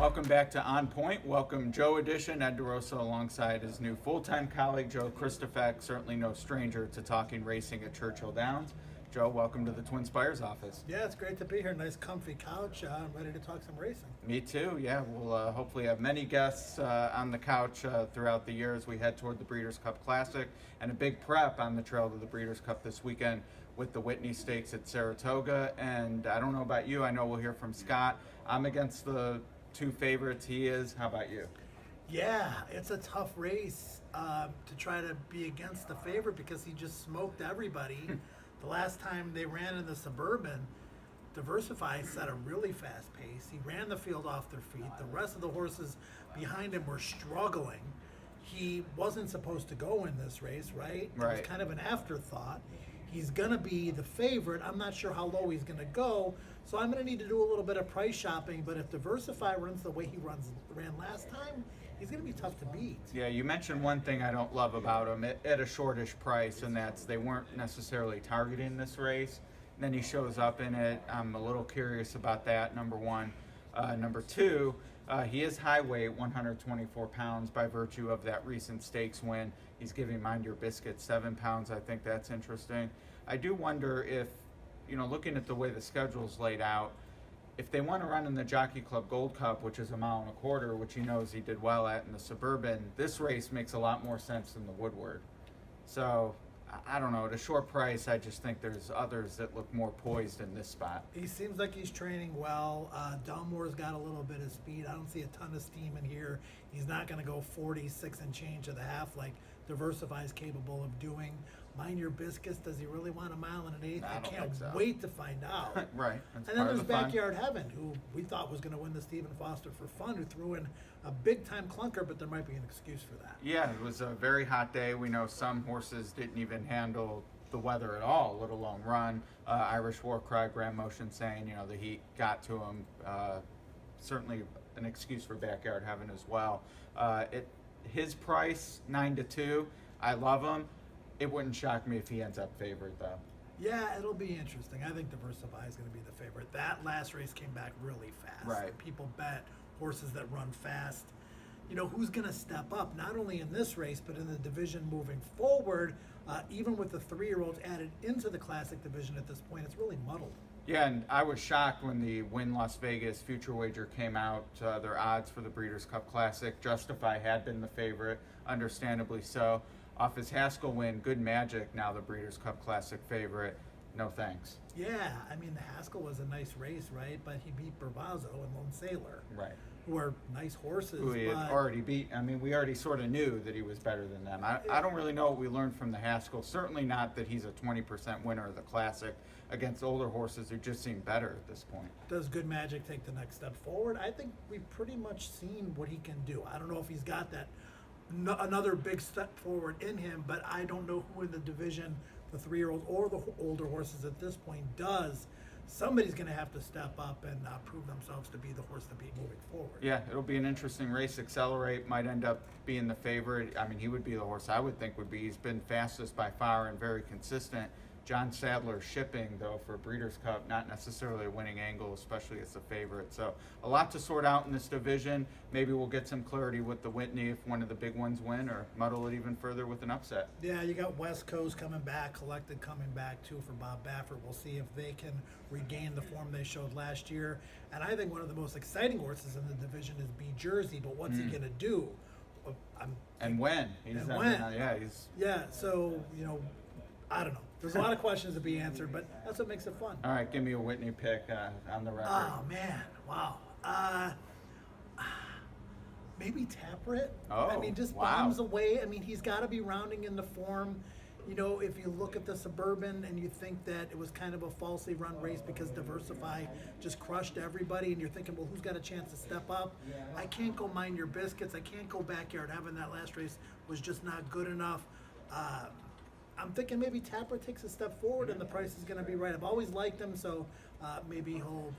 Welcome back to On Point. Welcome Joe Edition, Ed DeRosa alongside his new full-time colleague, Joe Kristufek, certainly no stranger to talking racing at Churchill Downs. Joe, welcome to the TwinSpires office. Yeah, it's great to be here. Nice comfy couch. I'm ready to talk some racing. Me too, yeah. We'll hopefully have many guests on the couch throughout the year as we head toward the Breeders' Cup Classic and a big prep on the trail to the Breeders' Cup this weekend with the Whtiney Stakes at Saratoga. And I don't know about you, I know we'll hear from Scott. I'm against the two favorites, he is. How about you? Yeah, it's a tough race to try to be against the favorite because he just smoked everybody. The last time they ran in the Suburban, Diversifier set a really fast pace. He ran the field off their feet. The rest of the horses behind him were struggling. He wasn't supposed to go in this race, right? It was kind of an afterthought. He's going to be the favorite. I'm not sure how low he's going to go, so I'm going to need to do a little bit of price shopping. But if Diversify runs the way he ran last time, he's going to be tough to beat. Yeah, you mentioned one thing I don't love about him at a shortish price, and that's they weren't necessarily targeting this race. And then he shows up in it. I'm a little curious about that, number one. Number two, he is high weight, 124 pounds, by virtue of that recent stakes win. He's giving Mind Your Biscuit 7 pounds. I think that's interesting. I do wonder if, looking at the way the schedule's laid out, if they want to run in the Jockey Club Gold Cup, which is 1.25 miles, which he knows he did well at in the Suburban, this race makes a lot more sense than the Woodward. So, I don't know. At a short price, I just think there's others that look more poised in this spot. He seems like he's training well. Delmore's got a little bit of speed. I don't see a ton of steam in here. He's not going to go 46 and change to the half like Diversify is capable of doing. Mind Your Biscuits, does he really want 1 mile and an eighth? I can't wait to find out. Right. And then there's Backyard Heaven, who we thought was going to win the Stephen Foster for Fun, who threw in a big-time clunker, but there might be an excuse for that. Yeah, it was a very hot day. We know some horses didn't even handle the weather at all, let alone run. Irish War Cry, Grand Motion saying, the heat got to him. Certainly an excuse for Backyard Heaven as well. His price, 9-2. I love him. It wouldn't shock me if he ends up favored, though. Yeah, it'll be interesting. I think Diversify is going to be the favorite. That last race came back really fast. Right. People bet horses that run fast. Who's going to step up, not only in this race, but in the division moving forward, even with the 3-year-olds added into the Classic division at this point, it's really muddled. Yeah, and I was shocked when the Win Las Vegas future wager came out. Their odds for the Breeders' Cup Classic, Justify had been the favorite, understandably so. Off his Haskell win, Good Magic, now the Breeders' Cup Classic favorite. No thanks. Yeah, the Haskell was a nice race, right? But he beat Bravazzo and Lone Sailor. Right. Who are nice horses. Who he had already beat. We already sort of knew that he was better than them. I don't really know what we learned from the Haskell. Certainly not that he's a 20% winner of the Classic against older horses who just seem better at this point. Does Good Magic take the next step forward? I think we've pretty much seen what he can do. I don't know if he's got that another big step forward in him, but I don't know who in the division, the 3-year-olds or the older horses at this point, does. Somebody's going to have to step up and prove themselves to be the horse to beat moving forward. Yeah, it'll be an interesting race. Accelerate might end up being the favorite. He would be the horse I would think would be. He's been fastest by far and very consistent. John Sadler shipping, though, for Breeders' Cup, not necessarily a winning angle, especially as a favorite. So a lot to sort out in this division. Maybe we'll get some clarity with the Whtiney if one of the big ones win, or muddle it even further with an upset. Yeah, you got West Coast coming back, Collected coming back, too, for Bob Baffert. We'll see if they can regain the form they showed last year. And I think one of the most exciting horses in the division is B Jersey, but what's he going to do? And when? So, I don't know. There's a lot of questions to be answered, but that's what makes it fun. All right, give me a Whtiney pick on the record. Oh, man. Wow. Maybe Taprit. Just bombs away. He's got to be rounding into form. If you look at the Suburban and you think that it was kind of a falsely run race because Diversify just crushed everybody, and you're thinking, well, who's got a chance to step up? I can't go Mind Your Biscuits. I can't go Backyard Heaven. That last race was just not good enough. I'm thinking maybe Tapper takes a step forward and the price is going to be right. I've always liked him, so maybe he'll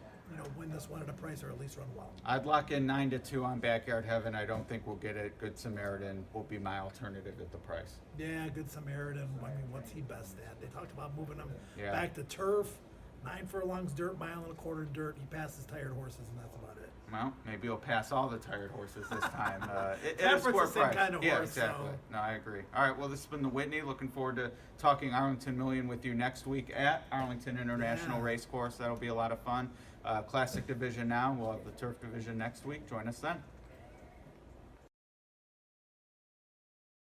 win this one at a price or at least run well. I'd lock in 9-2 on Backyard Heaven. I don't think we'll get it. Good Samaritan will be my alternative at the price. Yeah, Good Samaritan. What's he best at? They talked about moving him back to turf. 9 furlongs dirt, mile and a quarter dirt. He passes tired horses, and that's about it. Well, maybe he'll pass all the tired horses this time. It is Temperance sport the same price. kind of Yeah, horse, exactly. so- No, I agree. All right, well, this has been the Whtiney. Looking forward to talking Arlington Million with you next week at Arlington International Yeah. Racecourse. That'll be a lot of fun. Classic division now. We'll have the turf division next week. Join us then.